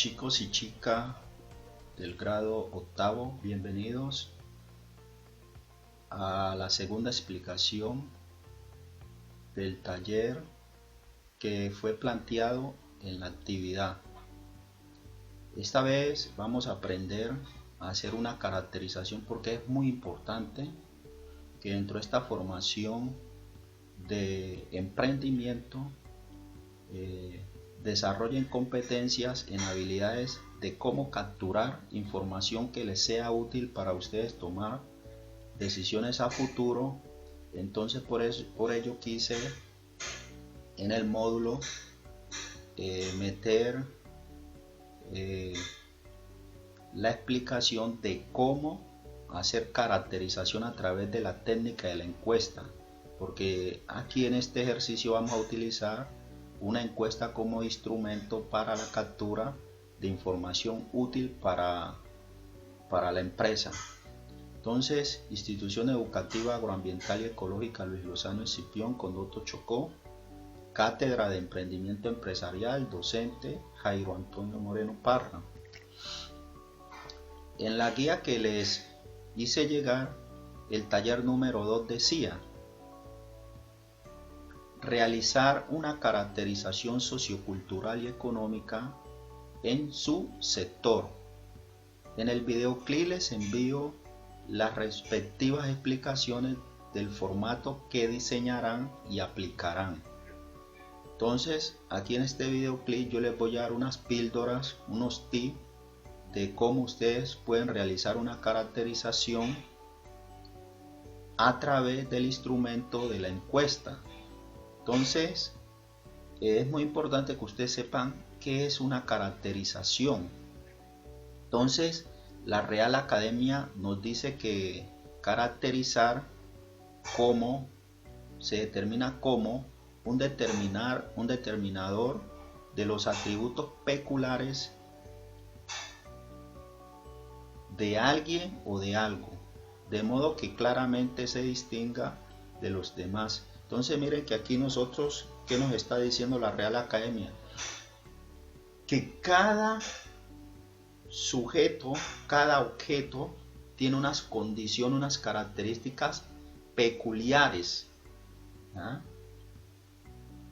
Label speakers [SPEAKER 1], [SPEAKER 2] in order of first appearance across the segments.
[SPEAKER 1] Chicos y chicas del grado octavo, bienvenidos a la segunda explicación del taller que fue planteado en la actividad. Esta vez vamos a aprender a hacer una caracterización, porque es muy importante que dentro de esta formación de emprendimiento desarrollen competencias en habilidades de cómo capturar información que les sea útil para ustedes tomar decisiones a futuro. Entonces por ello quise en el módulo meter la explicación de cómo hacer caracterización a través de la técnica de la encuesta, porque aquí en este ejercicio vamos a utilizar una encuesta como instrumento para la captura de información útil para la empresa. Entonces, Institución Educativa Agroambiental y Ecológica Luis Lozano Escipión, Conducto Chocó, Cátedra de Emprendimiento Empresarial, docente Jairo Antonio Moreno Parra. En la guía que les hice llegar, el taller número 2 decía: realizar una caracterización sociocultural y económica en su sector. En el videoclip les envío las respectivas explicaciones del formato que diseñarán y aplicarán. Entonces, aquí en este videoclip yo les voy a dar unas píldoras, unos tips de cómo ustedes pueden realizar una caracterización a través del instrumento de la encuesta. Entonces, es muy importante que ustedes sepan qué es una caracterización. Entonces, la Real Academia nos dice que caracterizar como se determina como un determinador de los atributos peculiares de alguien o de algo, de modo que claramente se distinga de los demás. Entonces miren que aquí nosotros, ¿qué nos está diciendo la Real Academia? Que cada sujeto, cada objeto tiene unas condiciones, unas características peculiares. ¿Ah?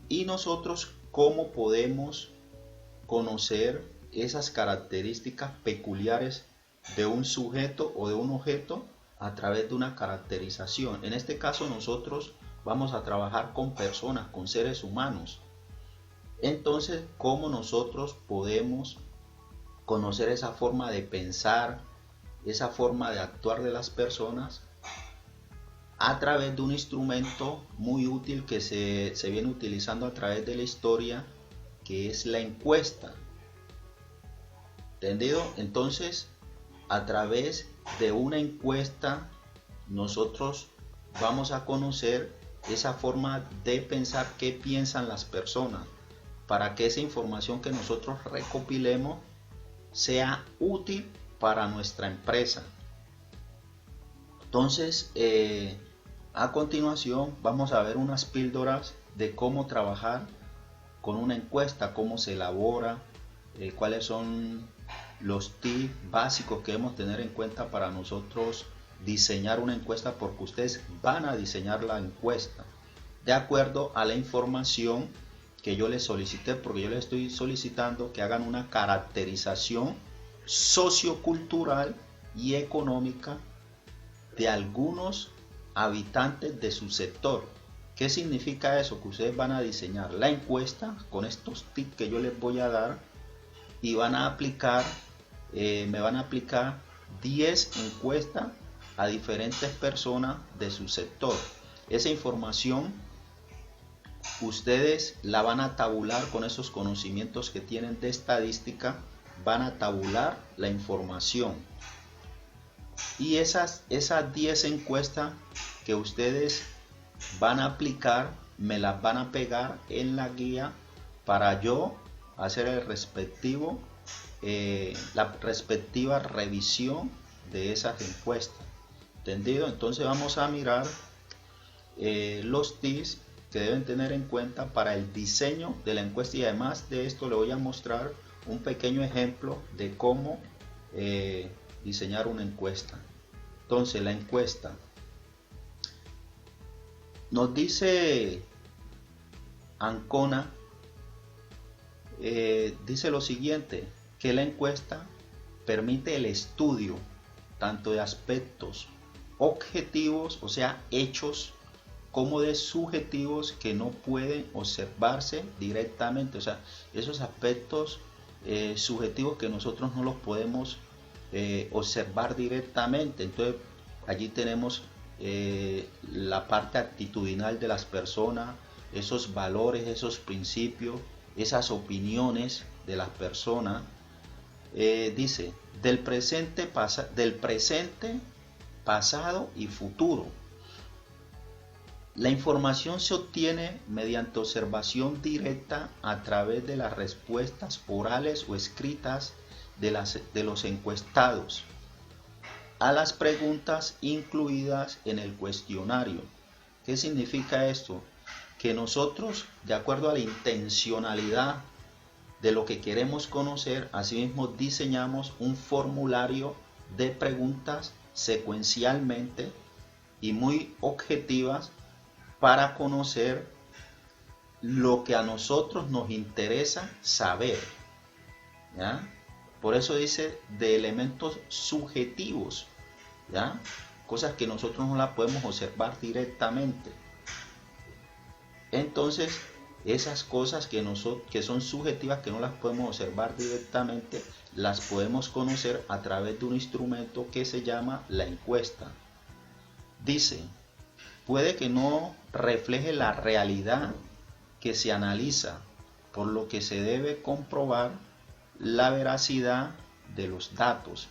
[SPEAKER 1] Y nosotros, ¿cómo podemos conocer esas características peculiares de un sujeto o de un objeto? A través de una caracterización. En este caso nosotros vamos a trabajar con personas, con seres humanos. Entonces, ¿cómo nosotros podemos conocer esa forma de pensar, esa forma de actuar de las personas? A través de un instrumento muy útil que se viene utilizando a través de la historia, que es la encuesta. ¿Entendido? Entonces, a través de una encuesta nosotros vamos a conocer esa forma de pensar, qué piensan las personas, para que esa información que nosotros recopilemos sea útil para nuestra empresa. Entonces, a continuación vamos a ver unas píldoras de cómo trabajar con una encuesta, cómo se elabora, cuáles son los tips básicos que debemos tener en cuenta para nosotros diseñar una encuesta, porque ustedes van a diseñar la encuesta de acuerdo a la información que yo les solicité, porque yo les estoy solicitando que hagan una caracterización sociocultural y económica de algunos habitantes de su sector. ¿Qué significa eso? Que ustedes van a diseñar la encuesta con estos tips que yo les voy a dar y van a aplicar, me van a aplicar 10 encuestas a diferentes personas de su sector. Esa información ustedes la van a tabular con esos conocimientos que tienen de estadística, van a tabular la información. Y esas 10 encuestas que ustedes van a aplicar, me las van a pegar en la guía para yo hacer la respectiva revisión de esas encuestas. ¿Entendido? Entonces vamos a mirar los tips que deben tener en cuenta para el diseño de la encuesta, y además de esto le voy a mostrar un pequeño ejemplo de cómo diseñar una encuesta. Entonces, la encuesta nos dice Ancona, dice lo siguiente, que la encuesta permite el estudio tanto de aspectos objetivos, o sea, hechos, como de subjetivos que no pueden observarse directamente, o sea, esos aspectos subjetivos que nosotros no los podemos observar directamente. Entonces allí tenemos la parte actitudinal de las personas, esos valores, esos principios, esas opiniones de las personas. Dice del presente, pasado y futuro. La información se obtiene mediante observación directa a través de las respuestas orales o escritas de los encuestados a las preguntas incluidas en el cuestionario. ¿Qué significa esto? Que nosotros, de acuerdo a la intencionalidad de lo que queremos conocer, asimismo diseñamos un formulario de preguntas secuencialmente y muy objetivas para conocer lo que a nosotros nos interesa saber, ¿ya? Por eso dice de elementos subjetivos, ¿ya? Cosas que nosotros no las podemos observar directamente. Entonces, esas cosas que son subjetivas, que no las podemos observar directamente, las podemos conocer a través de un instrumento que se llama la encuesta. Dice, puede que no refleje la realidad que se analiza, por lo que se debe comprobar la veracidad de los datos.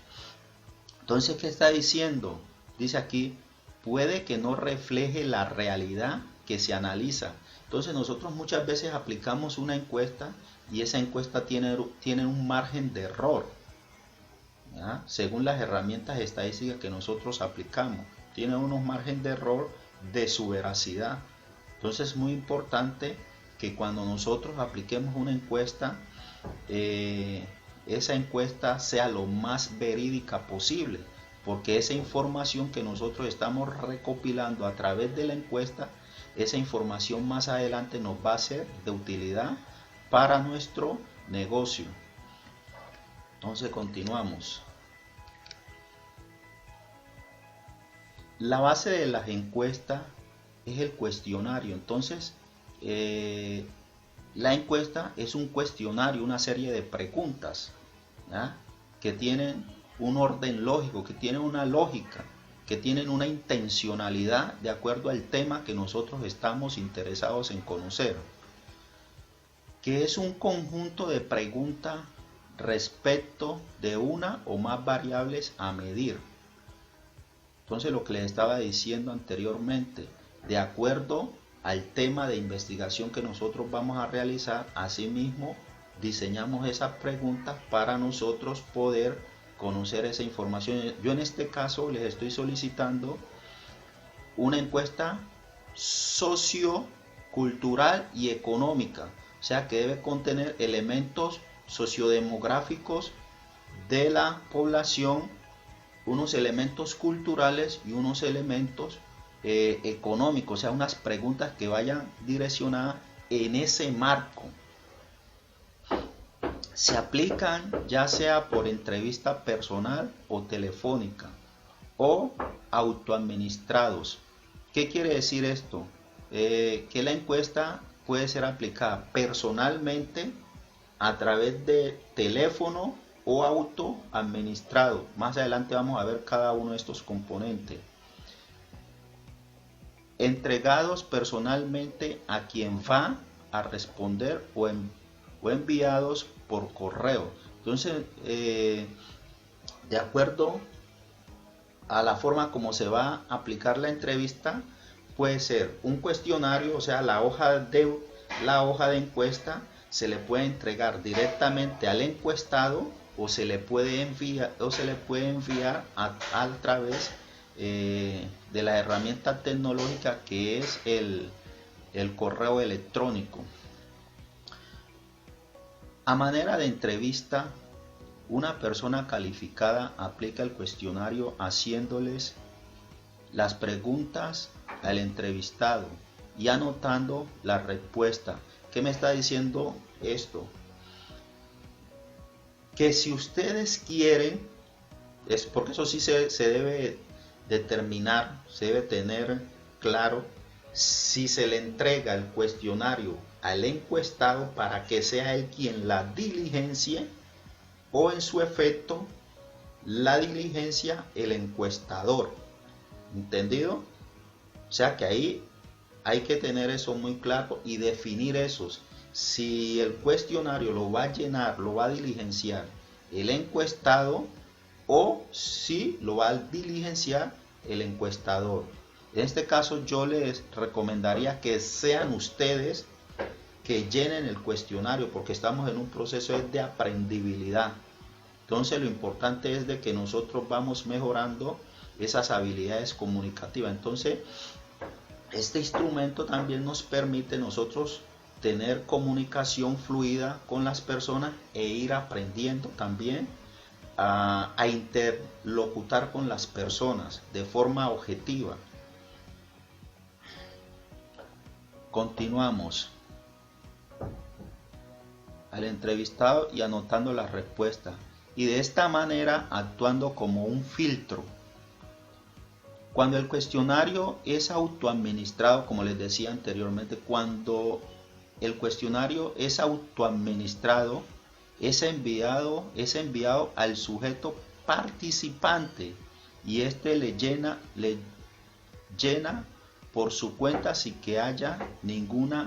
[SPEAKER 1] Entonces, ¿qué está diciendo? Dice aquí, puede que no refleje la realidad que se analiza. Entonces nosotros muchas veces aplicamos una encuesta y esa encuesta tiene un margen de error, ¿ya? Según las herramientas estadísticas que nosotros aplicamos, tiene unos margen de error de su veracidad. Entonces es muy importante que cuando nosotros apliquemos una encuesta, esa encuesta sea lo más verídica posible, porque esa información que nosotros estamos recopilando a través de la encuesta, esa información más adelante nos va a ser de utilidad para nuestro negocio. Entonces continuamos. La base de las encuestas es el cuestionario. Entonces, la encuesta es un cuestionario, una serie de preguntas, ¿ya? Que tienen un orden lógico, que tienen una lógica, que tienen una intencionalidad de acuerdo al tema que nosotros estamos interesados en conocer, que es un conjunto de preguntas respecto de una o más variables a medir. Entonces, lo que les estaba diciendo anteriormente, de acuerdo al tema de investigación que nosotros vamos a realizar, asimismo diseñamos esas preguntas para nosotros poder conocer esa información. Yo en este caso les estoy solicitando una encuesta sociocultural y económica, o sea que debe contener elementos sociodemográficos de la población, unos elementos culturales y unos elementos económicos, o sea, unas preguntas que vayan direccionadas en ese marco. Se aplican ya sea por entrevista personal o telefónica o autoadministrados. ¿Qué quiere decir esto? Que la encuesta puede ser aplicada personalmente a través de teléfono o autoadministrado. Más adelante vamos a ver cada uno de estos componentes. Entregados personalmente a quien va a responder o enviados por correo. Entonces, de acuerdo a la forma como se va a aplicar la entrevista, puede ser un cuestionario, o sea, la hoja de encuesta se le puede entregar directamente al encuestado o se le puede enviar a través de la herramienta tecnológica que es el correo electrónico. A manera de entrevista, una persona calificada aplica el cuestionario haciéndoles las preguntas al entrevistado y anotando la respuesta. ¿Qué me está diciendo esto? Que si ustedes quieren, es porque eso sí se debe determinar, se debe tener claro, si se le entrega el cuestionario al encuestado para que sea él quien la diligencie, o en su efecto la diligencia el encuestador. ¿Entendido? O sea que ahí hay que tener eso muy claro y definir esos. Si el cuestionario lo va a llenar, lo va a diligenciar el encuestado, o si lo va a diligenciar el encuestador. En este caso yo les recomendaría que sean ustedes que llenen el cuestionario, porque estamos en un proceso de aprendibilidad. Entonces lo importante es de que nosotros vamos mejorando esas habilidades comunicativas. Entonces este instrumento también nos permite nosotros tener comunicación fluida con las personas e ir aprendiendo también a interlocutar con las personas de forma objetiva. Continuamos. Al entrevistado y anotando las respuestas, y de esta manera actuando como un filtro. Cuando el cuestionario es autoadministrado, como les decía anteriormente, cuando el cuestionario es autoadministrado, es enviado al sujeto participante, y este le llena por su cuenta sin que haya ningún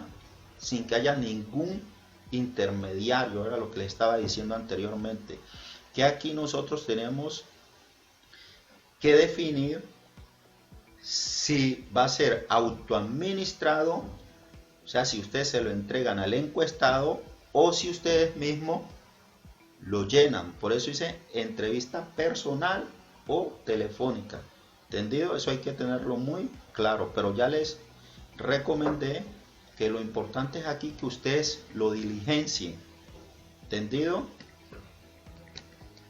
[SPEAKER 1] intermediario. Era lo que le estaba diciendo anteriormente, que aquí nosotros tenemos que definir si va a ser autoadministrado, o sea, si ustedes se lo entregan al encuestado, o si ustedes mismos lo llenan. Por eso dice entrevista personal o telefónica. ¿Entendido? Eso hay que tenerlo muy claro, pero ya les recomendé que lo importante es aquí que ustedes lo diligencien. ¿Entendido?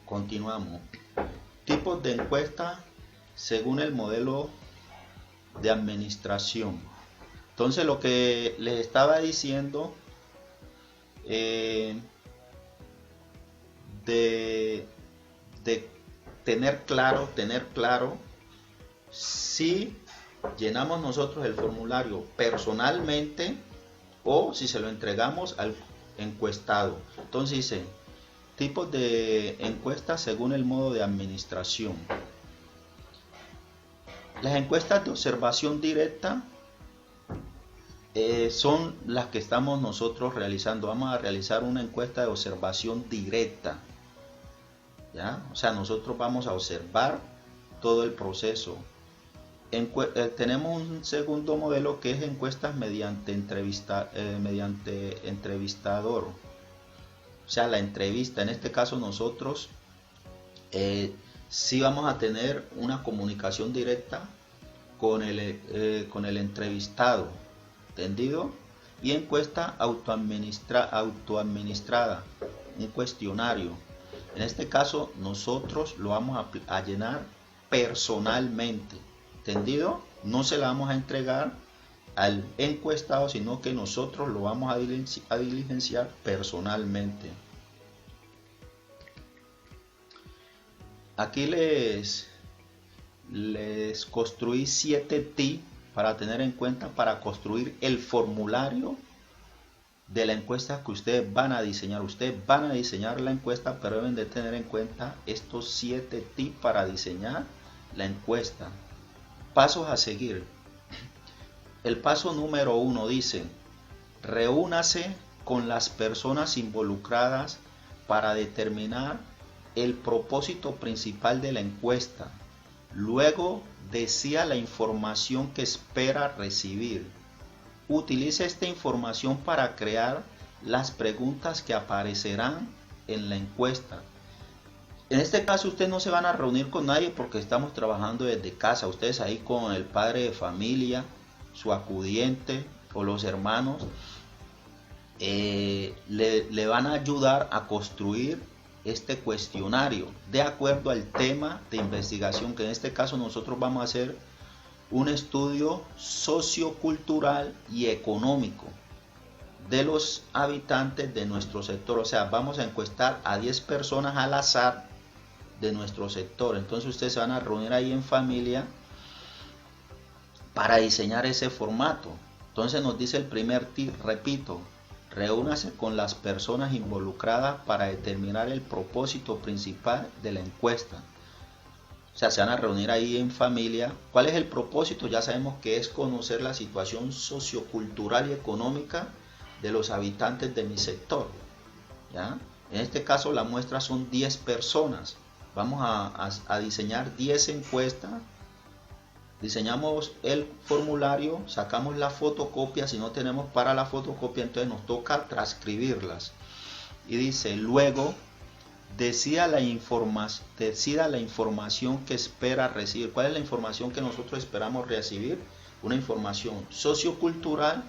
[SPEAKER 1] Continuamos. Tipos de encuesta según el modelo de administración. Entonces lo que les estaba diciendo, de tener claro si llenamos nosotros el formulario personalmente o si se lo entregamos al encuestado. Entonces dice tipos de encuestas según el modo de administración. Las encuestas de observación directa son las que estamos nosotros realizando. Vamos a realizar una encuesta de observación directa, ¿ya? O sea, nosotros vamos a observar todo el proceso. Tenemos un segundo modelo que es encuestas mediante entrevistador. O sea, la entrevista. En este caso nosotros sí vamos a tener una comunicación directa con el entrevistado. ¿Entendido? Y encuesta autoadministrada, un cuestionario. En este caso nosotros lo vamos a llenar personalmente. ¿Entendido? No se la vamos a entregar al encuestado, sino que nosotros lo vamos a diligenciar personalmente. Aquí les construí 7 tips para tener en cuenta para construir el formulario de la encuesta que ustedes van a diseñar. Ustedes van a diseñar la encuesta, pero deben de tener en cuenta estos 7 tips para diseñar la encuesta. Pasos a seguir. El paso número 1 dice: reúnase con las personas involucradas para determinar el propósito principal de la encuesta. Luego desea la información que espera recibir. Utilice esta información para crear las preguntas que aparecerán en la encuesta. En este caso ustedes no se van a reunir con nadie porque estamos trabajando desde casa. Ustedes ahí con el padre de familia, su acudiente o los hermanos, le van a ayudar a construir este cuestionario de acuerdo al tema de investigación, que en este caso nosotros vamos a hacer un estudio sociocultural y económico de los habitantes de nuestro sector. O sea, vamos a encuestar a 10 personas al azar de nuestro sector. Entonces ustedes se van a reunir ahí en familia para diseñar ese formato. Entonces nos dice el primer tip, repito, reúnase con las personas involucradas para determinar el propósito principal de la encuesta. O sea, se van a reunir ahí en familia. ¿Cuál es el propósito? Ya sabemos que es conocer la situación sociocultural y económica de los habitantes de mi sector. ¿Ya? En este caso la muestra son 10 personas. Vamos a diseñar 10 encuestas. Diseñamos el formulario, sacamos la fotocopia. Si no tenemos para la fotocopia, entonces nos toca transcribirlas. Y dice, luego decida la información que espera recibir. ¿Cuál es la información que nosotros esperamos recibir? Una información sociocultural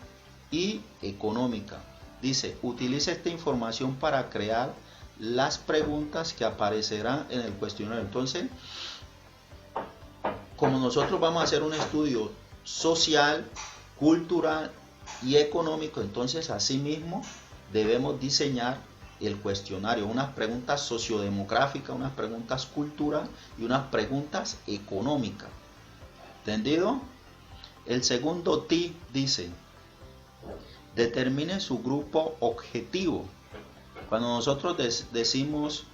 [SPEAKER 1] y económica. Dice, utilice esta información para crear las preguntas que aparecerán en el cuestionario. Entonces, como nosotros vamos a hacer un estudio social, cultural y económico, entonces asimismo debemos diseñar el cuestionario, unas preguntas sociodemográficas, unas preguntas culturales y unas preguntas económicas. ¿Entendido? El segundo tip dice, determine su grupo objetivo. Cuando nosotros decimos,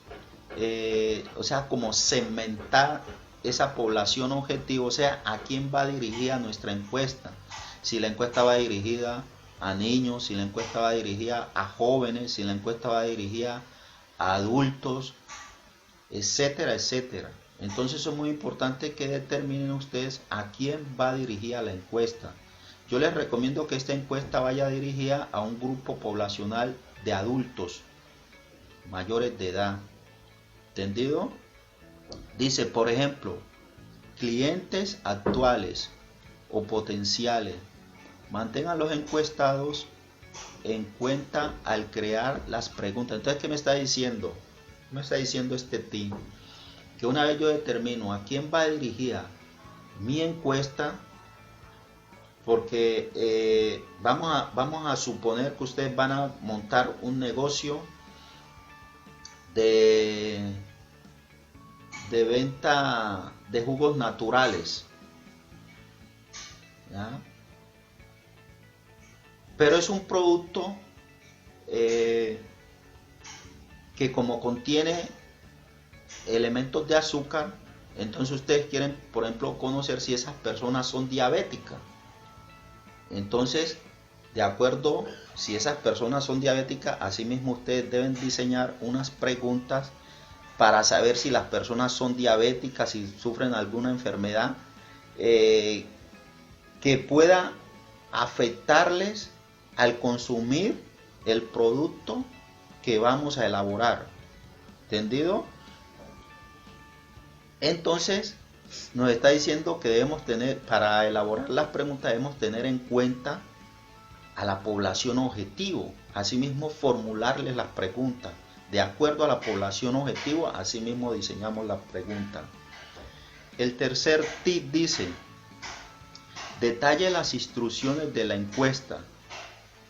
[SPEAKER 1] o sea, como segmentar esa población objetivo, o sea, a quién va dirigida nuestra encuesta. Si la encuesta va dirigida a niños, si la encuesta va dirigida a jóvenes, si la encuesta va dirigida a adultos, etcétera, etcétera. Entonces es muy importante que determinen ustedes a quién va dirigida la encuesta. Yo les recomiendo que esta encuesta vaya dirigida a un grupo poblacional de adultos mayores de edad. ¿Entendido? Dice, por ejemplo, clientes actuales o potenciales. Mantengan los encuestados en cuenta al crear las preguntas. Entonces, ¿qué me está diciendo? Me está diciendo este tip, que una vez yo determino a quién va dirigida mi encuesta, porque vamos a suponer que ustedes van a montar un negocio de venta de jugos naturales, ¿ya? Pero es un producto que como contiene elementos de azúcar, entonces ustedes quieren, por ejemplo, conocer si esas personas son diabéticas. Entonces, de acuerdo, si esas personas son diabéticas, asimismo ustedes deben diseñar unas preguntas para saber si las personas son diabéticas, si sufren alguna enfermedad que pueda afectarles al consumir el producto que vamos a elaborar. ¿Entendido? Entonces nos está diciendo que debemos tener, para elaborar las preguntas, debemos tener en cuenta a la población objetivo. Asimismo, formularles las preguntas de acuerdo a la población objetivo. Asimismo, diseñamos las preguntas. El tercer tip dice, detalle las instrucciones de la encuesta.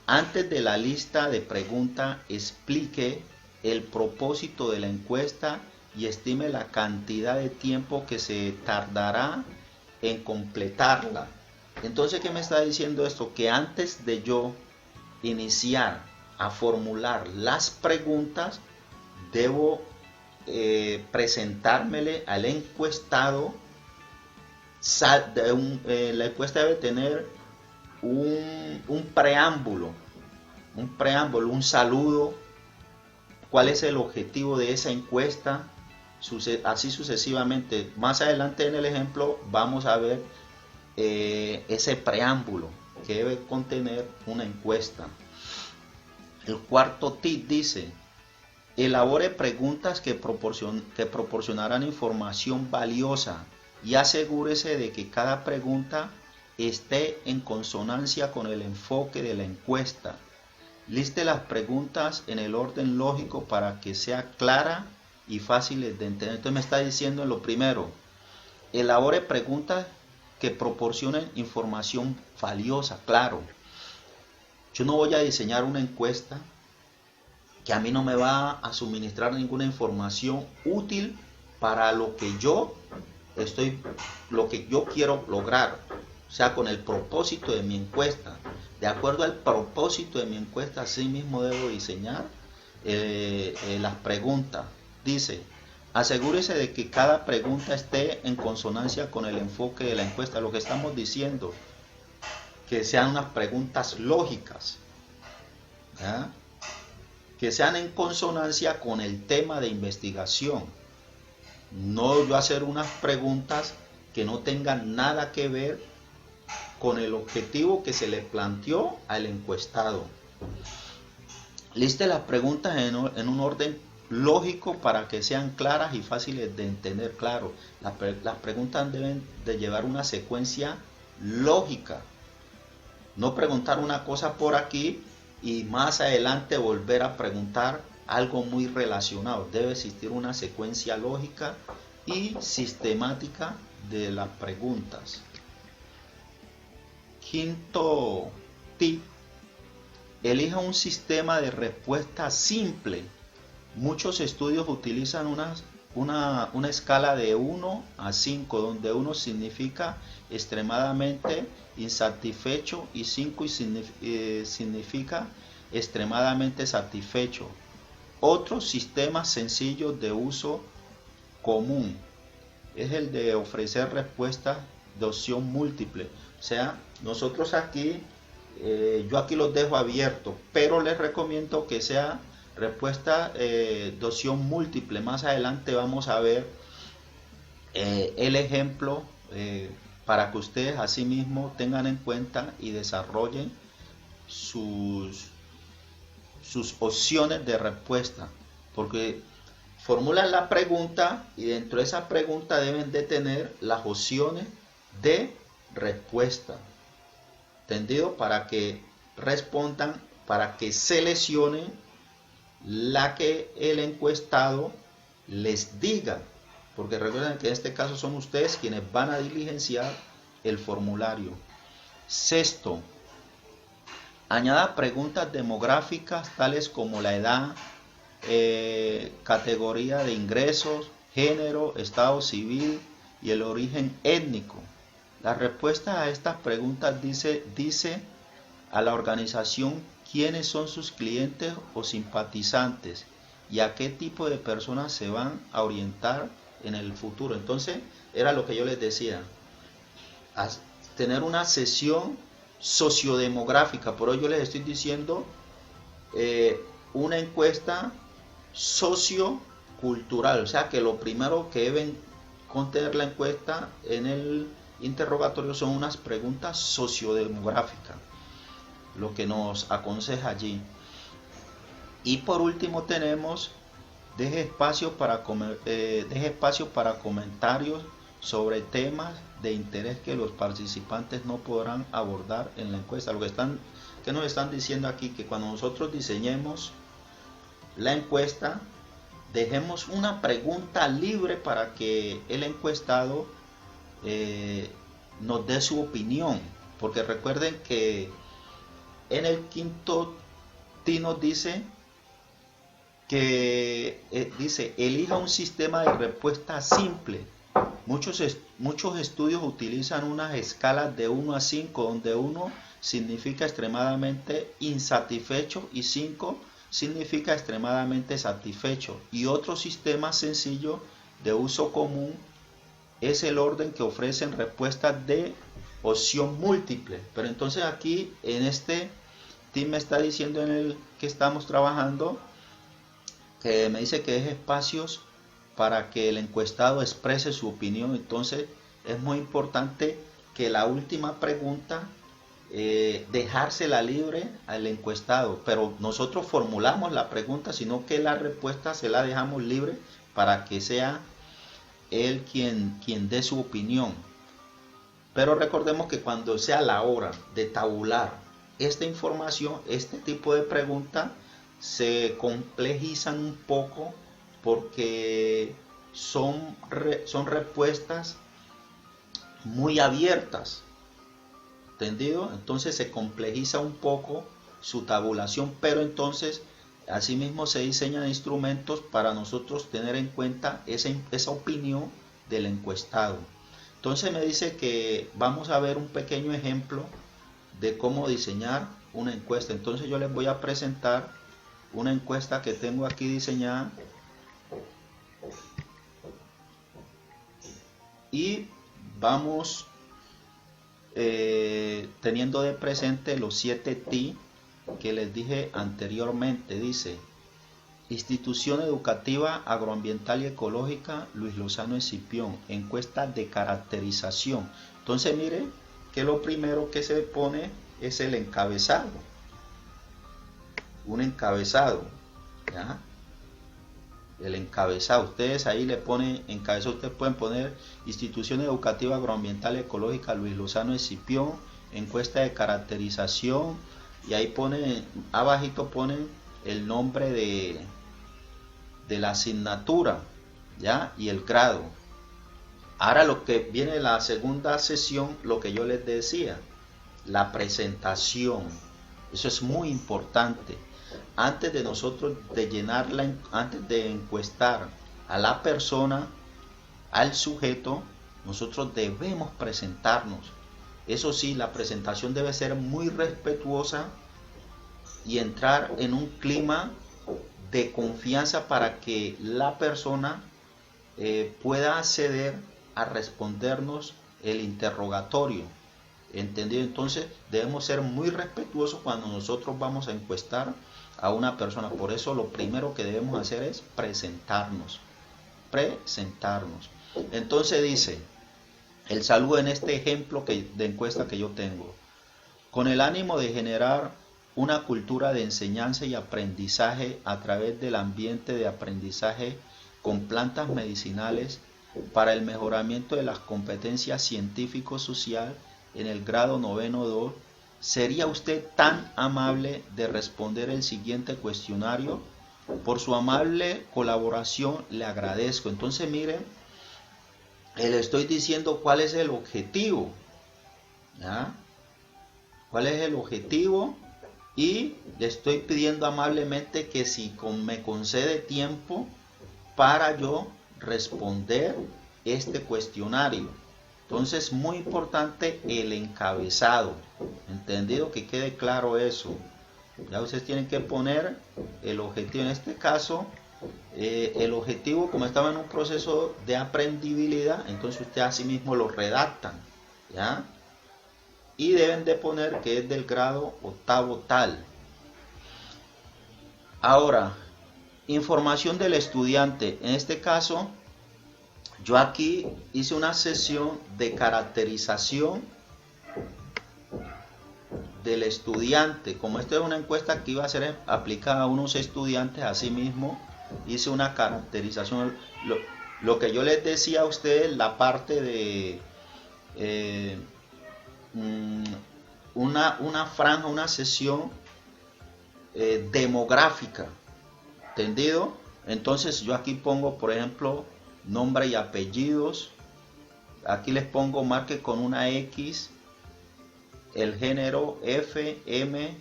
[SPEAKER 1] Antes de la lista de preguntas, explique el propósito de la encuesta y estime la cantidad de tiempo que se tardará en completarla. Entonces, ¿qué me está diciendo esto? Que antes de yo iniciar a formular las preguntas, debo presentármele al encuestado. La encuesta debe tener un preámbulo, un saludo, cuál es el objetivo de esa encuesta, así sucesivamente. Más adelante en el ejemplo vamos a ver ese preámbulo que debe contener una encuesta. El cuarto tip dice, elabore preguntas que proporcionarán información valiosa y asegúrese de que cada pregunta esté en consonancia con el enfoque de la encuesta. Liste las preguntas en el orden lógico para que sea clara y fácil de entender. Entonces me está diciendo lo primero, elabore preguntas que proporcionen información valiosa, claro. Yo no voy a diseñar una encuesta que a mí no me va a suministrar ninguna información útil para lo que yo quiero lograr, o sea, con el propósito de mi encuesta. De acuerdo al propósito de mi encuesta, así mismo debo diseñar las preguntas. Dice, asegúrese de que cada pregunta esté en consonancia con el enfoque de la encuesta. Lo que estamos diciendo, que sean unas preguntas lógicas, ¿ya? Que sean en consonancia con el tema de investigación. No yo hacer unas preguntas que no tengan nada que ver con el objetivo que se le planteó al encuestado. Liste las preguntas en un orden lógico para que sean claras y fáciles de entender. Claro, las preguntas deben de llevar una secuencia lógica. No preguntar una cosa por aquí y más adelante volver a preguntar algo muy relacionado. Debe existir una secuencia lógica y sistemática de las preguntas. Quinto tip, elija un sistema de respuesta simple. Muchos estudios utilizan una escala de 1 a 5, donde 1 significa extremadamente insatisfecho y 5 significa extremadamente satisfecho. Otro sistema sencillo de uso común es el de ofrecer respuestas de opción múltiple. O sea, nosotros aquí, yo aquí los dejo abiertos, pero les recomiendo que sea respuesta de opción múltiple. Más adelante vamos a ver el ejemplo para que ustedes asimismo tengan en cuenta y desarrollen sus opciones de respuesta, porque formulan la pregunta y dentro de esa pregunta deben de tener las opciones de respuesta, ¿entendido? Para que respondan, para que seleccionen la que el encuestado les diga, porque recuerden que en este caso son ustedes quienes van a diligenciar el formulario. Sexto, añada preguntas demográficas tales como la edad, categoría de ingresos, género, estado civil y el origen étnico. La respuesta a estas preguntas dice a la organización quiénes son sus clientes o simpatizantes y a qué tipo de personas se van a orientar en el futuro. Entonces, era lo que yo les decía, tener una sesión sociodemográfica. Por hoy yo les estoy diciendo una encuesta sociocultural, o sea que lo primero que deben contener la encuesta en el interrogatorio son unas preguntas sociodemográficas, lo que nos aconseja allí. Y por último tenemos deje espacio para comentarios sobre temas de interés que los participantes no podrán abordar en la encuesta. ¿Qué nos están diciendo aquí? Que cuando nosotros diseñemos la encuesta, dejemos una pregunta libre para que el encuestado nos dé su opinión, porque recuerden que en el quinto tip nos dice que elija un sistema de respuesta simple. Muchos estudios utilizan unas escalas de 1 a 5, donde 1 significa extremadamente insatisfecho y 5 significa extremadamente satisfecho. Y otro sistema sencillo de uso común es el orden que ofrecen respuestas de opción múltiple. Pero entonces aquí en este tip me está diciendo en el que estamos trabajando, que me dice que es espacios para que el encuestado exprese su opinión. Entonces es muy importante que la última pregunta dejársela libre al encuestado, pero nosotros formulamos la pregunta, sino que la respuesta se la dejamos libre para que sea él quien dé su opinión. Pero recordemos que cuando sea la hora de tabular esta información, este tipo de preguntas se complejizan un poco porque son respuestas muy abiertas, ¿entendido? Entonces se complejiza un poco su tabulación, pero entonces asimismo se diseñan instrumentos para nosotros tener en cuenta esa opinión del encuestado. Entonces me dice que vamos a ver un pequeño ejemplo de cómo diseñar una encuesta. Entonces yo les voy a presentar una encuesta que tengo aquí diseñada y vamos teniendo de presente los 7 TI que les dije anteriormente. Dice: Institución Educativa Agroambiental y Ecológica Luis Lozano Escipión, encuesta de caracterización. Entonces mire que lo primero que se pone es el encabezado, un encabezado, ¿ya? El encabezado, ustedes ahí le ponen encabezado, ustedes pueden poner Institución Educativa Agroambiental y Ecológica Luis Lozano Escipión, encuesta de caracterización, y ahí ponen, abajito ponen el nombre de la asignatura, ¿ya? Y el grado. Ahora lo que viene la segunda sesión, lo que yo les decía, la presentación. Eso es muy importante. Antes de nosotros de llenarla, antes de encuestar a la persona, al sujeto, nosotros debemos presentarnos. Eso sí, la presentación debe ser muy respetuosa y entrar en un clima de confianza para que la persona pueda acceder a respondernos el interrogatorio. ¿Entendido? Entonces debemos ser muy respetuosos cuando nosotros vamos a encuestar a una persona. Por eso lo primero que debemos hacer es presentarnos. Entonces dice el saludo en este ejemplo de encuesta que yo tengo: con el ánimo de generar una cultura de enseñanza y aprendizaje a través del ambiente de aprendizaje con plantas medicinales para el mejoramiento de las competencias científico-social en el grado 9.2, ¿sería usted tan amable de responder el siguiente cuestionario? Por su amable colaboración le agradezco. Entonces miren, le estoy diciendo cuál es el objetivo, ¿ya? ¿Cuál es el objetivo? Y le estoy pidiendo amablemente que si me concede tiempo para yo responder este cuestionario. Entonces, muy importante el encabezado. ¿Entendido? Que quede claro eso. Ya ustedes tienen que poner el objetivo. En este caso, el objetivo, como estaba en un proceso de aprendibilidad, entonces ustedes así mismo lo redactan, ¿ya? Y deben de poner que es del grado 8.º tal. Ahora, información del estudiante. En este caso, yo aquí hice una sesión de caracterización del estudiante. Como esta es una encuesta que iba a ser aplicada a unos estudiantes, así mismo hice una caracterización. Lo que yo les decía a ustedes, la parte de una franja, una sesión demográfica, ¿entendido? Entonces yo aquí pongo, por ejemplo, nombre y apellidos. Aquí les pongo, marque con una X, el género, F, M,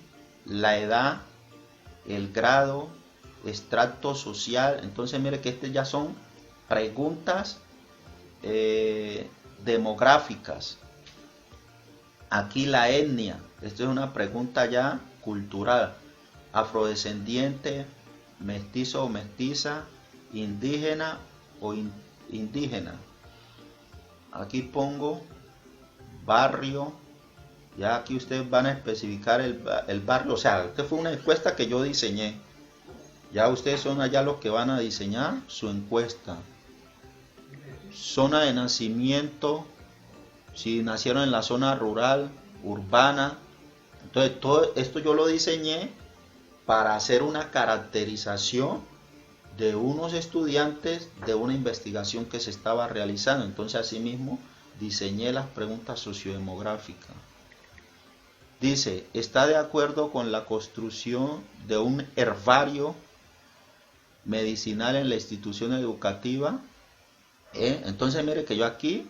[SPEAKER 1] la edad, el grado, extracto social. Entonces mire que estas ya son preguntas demográficas. Aquí la etnia, esto es una pregunta ya cultural: afrodescendiente, mestizo o mestiza, indígena o indígena. Aquí pongo barrio, ya aquí ustedes van a especificar el barrio. O sea, esta fue una encuesta que yo diseñé, ya ustedes son allá los que van a diseñar su encuesta. Zona de nacimiento, si nacieron en la zona rural, urbana. Entonces todo esto yo lo diseñé para hacer una caracterización de unos estudiantes de una investigación que se estaba realizando. Entonces asimismo diseñé las preguntas sociodemográficas. Dice, ¿está de acuerdo con la construcción de un herbario medicinal en la institución educativa? Entonces mire que yo aquí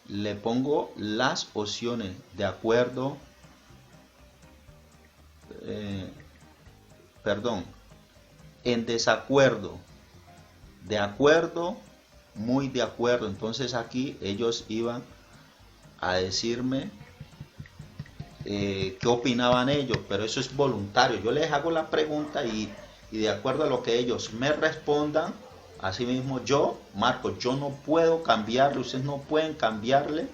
[SPEAKER 1] le pongo las opciones: de acuerdo, eh, perdón, en desacuerdo, de acuerdo, muy de acuerdo. Entonces aquí ellos iban a decirme qué opinaban ellos, pero eso es voluntario. Yo les hago la pregunta y de acuerdo a lo que ellos me respondan, así mismo yo, Marcos, yo no puedo cambiarle, ustedes no pueden cambiarle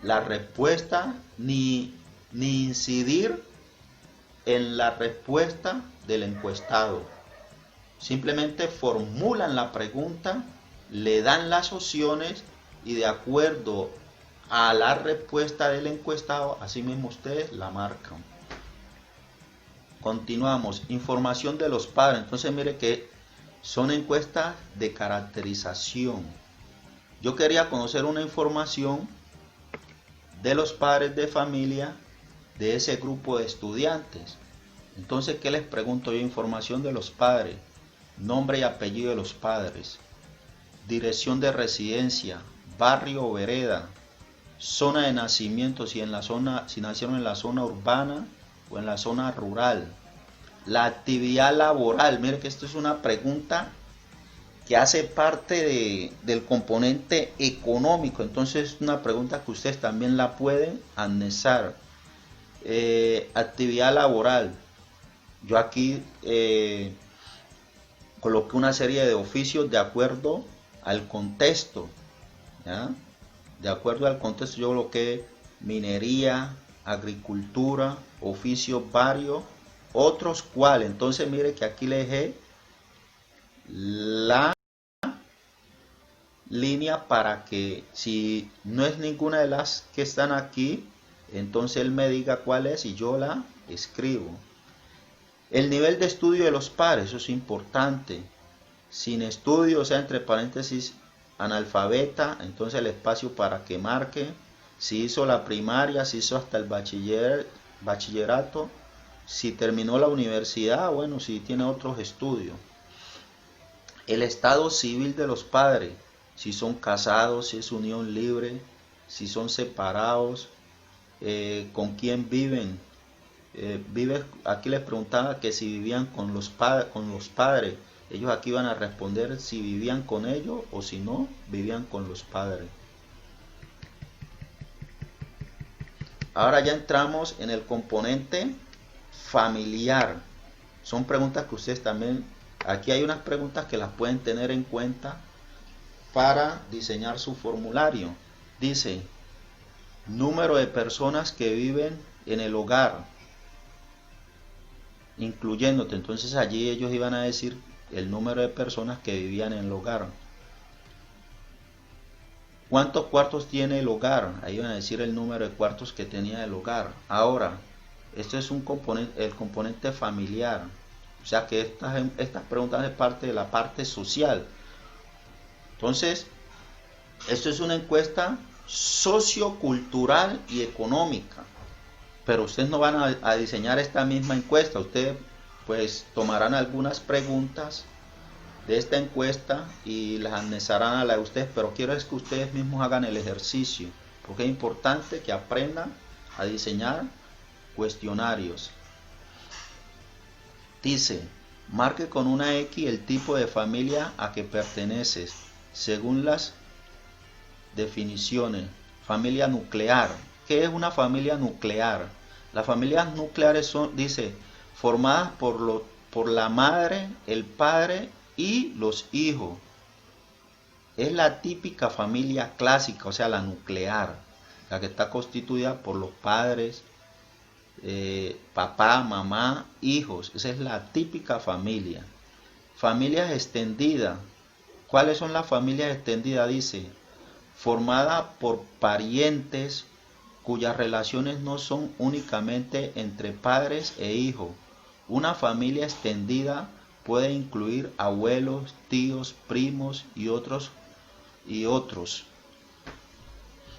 [SPEAKER 1] la respuesta ni incidir en la respuesta del encuestado. Simplemente formulan la pregunta, le dan las opciones y de acuerdo a la respuesta del encuestado, así mismo ustedes la marcan. Continuamos. Información de los padres. Entonces mire que son encuestas de caracterización. Yo quería conocer una información de los padres de familia de ese grupo de estudiantes. Entonces, ¿qué les pregunto yo? Información de los padres, nombre y apellido de los padres, dirección de residencia, barrio o vereda, zona de nacimiento, si nacieron en la zona urbana o en la zona rural, la actividad laboral. Mire que esto es una pregunta que hace parte del componente económico, entonces es una pregunta que ustedes también la pueden anexar. Actividad laboral, yo aquí coloqué una serie de oficios de acuerdo al contexto, ¿ya? De acuerdo al contexto yo coloqué minería, agricultura, oficios varios, otros cuales. Entonces mire que aquí le dejé la línea para que si no es ninguna de las que están aquí, entonces él me diga cuál es y yo la escribo. El nivel de estudio de los padres, eso es importante. Sin estudio, o sea, entre paréntesis, analfabeta, entonces el espacio para que marque. Si hizo la primaria, si hizo hasta el bachillerato, si terminó la universidad, bueno, si tiene otros estudios. El estado civil de los padres, si son casados, si es unión libre, si son separados, con quién viven. Aquí les preguntaba que si vivían con los padres. Ellos aquí van a responder si vivían con ellos o si no vivían con los padres. Ahora ya entramos en el componente familiar. Son preguntas que ustedes también, aquí hay unas preguntas que las pueden tener en cuenta para diseñar su formulario. Dice, número de personas que viven en el hogar, incluyéndote. Entonces allí ellos iban a decir el número de personas que vivían en el hogar. ¿Cuántos cuartos tiene el hogar? Ahí van a decir el número de cuartos que tenía el hogar. Ahora, esto es un componente, el componente familiar. O sea que estas preguntas es parte de la parte social. Entonces, esto es una encuesta sociocultural y económica. Pero ustedes no van a diseñar esta misma encuesta. Ustedes pues tomarán algunas preguntas de esta encuesta y las anexarán a la de ustedes, pero quiero es que ustedes mismos hagan el ejercicio, porque es importante que aprendan a diseñar cuestionarios. Dice, marque con una X el tipo de familia a que perteneces, según las definiciones. Familia nuclear. ¿Qué es una familia nuclear? Las familias nucleares son, dice, formadas por la madre, el padre y los hijos. Es la típica familia clásica, o sea, la nuclear, la que está constituida por los padres, papá, mamá, hijos. Esa es la típica familia. Familias extendidas. ¿Cuáles son las familias extendidas? Dice, formada por parientes cuyas relaciones no son únicamente entre padres e hijos. Una familia extendida puede incluir abuelos, tíos, primos y otros.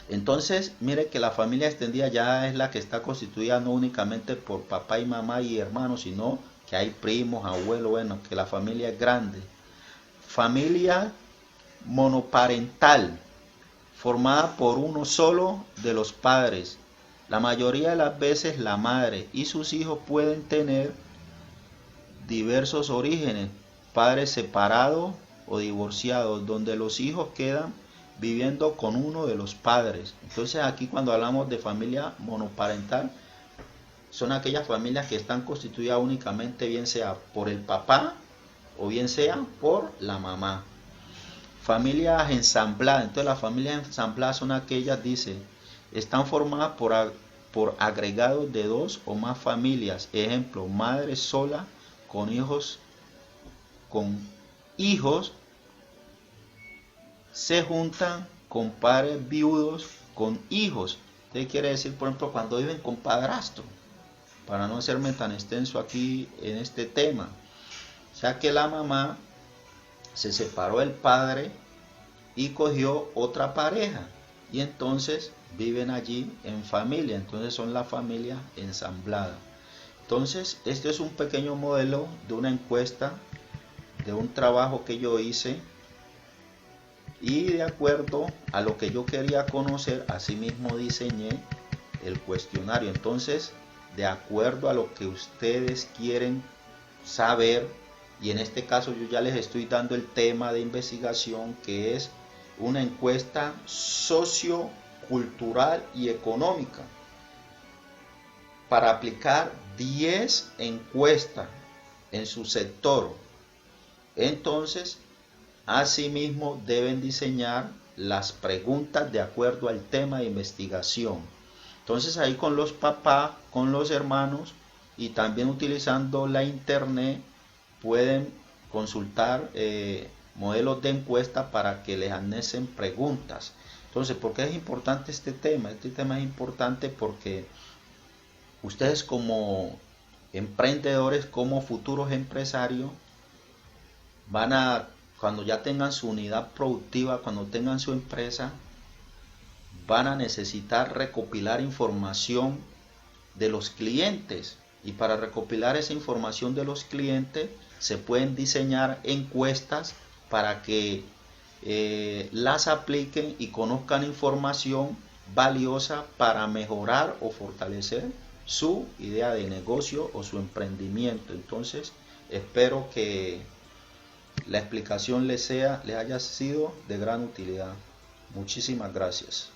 [SPEAKER 1] Entonces, mire que la familia extendida ya es la que está constituida no únicamente por papá y mamá y hermanos, sino que hay primos, abuelos, bueno, que la familia es grande. Familia monoparental, formada por uno solo de los padres. La mayoría de las veces la madre y sus hijos pueden tener diversos orígenes, padres separados o divorciados, donde los hijos quedan viviendo con uno de los padres. Entonces aquí cuando hablamos de familia monoparental, son aquellas familias que están constituidas únicamente bien sea por el papá o bien sea por la mamá. Familias ensambladas, entonces las familias ensambladas son aquellas, dice, están formadas por agregados de dos o más familias. Ejemplo, madre sola con hijos se juntan con padres viudos con hijos. ¿Qué quiere decir, por ejemplo, cuando viven con padrastro? Para no hacerme tan extenso aquí en este tema. O sea que la mamá se separó del padre y cogió otra pareja. Y entonces viven allí en familia. Entonces son la familia ensamblada. Entonces, este es un pequeño modelo de una encuesta, de un trabajo que yo hice. Y de acuerdo a lo que yo quería conocer, asimismo diseñé el cuestionario. Entonces, de acuerdo a lo que ustedes quieren saber, y en este caso yo ya les estoy dando el tema de investigación, que es una encuesta sociocultural y económica, para aplicar 10 encuestas en su sector. Entonces, asimismo deben diseñar las preguntas de acuerdo al tema de investigación. Entonces ahí con los papás, con los hermanos y también utilizando la internet pueden consultar modelos de encuesta para que les anexen preguntas. Entonces, ¿por qué es importante este tema? Este tema es importante porque ustedes como emprendedores, como futuros empresarios, cuando ya tengan su unidad productiva, cuando tengan su empresa, van a necesitar recopilar información de los clientes. Y para recopilar esa información de los clientes, se pueden diseñar encuestas para que las apliquen y conozcan información valiosa para mejorar o fortalecer su idea de negocio o su emprendimiento. Entonces, espero que la explicación les haya sido de gran utilidad. Muchísimas gracias.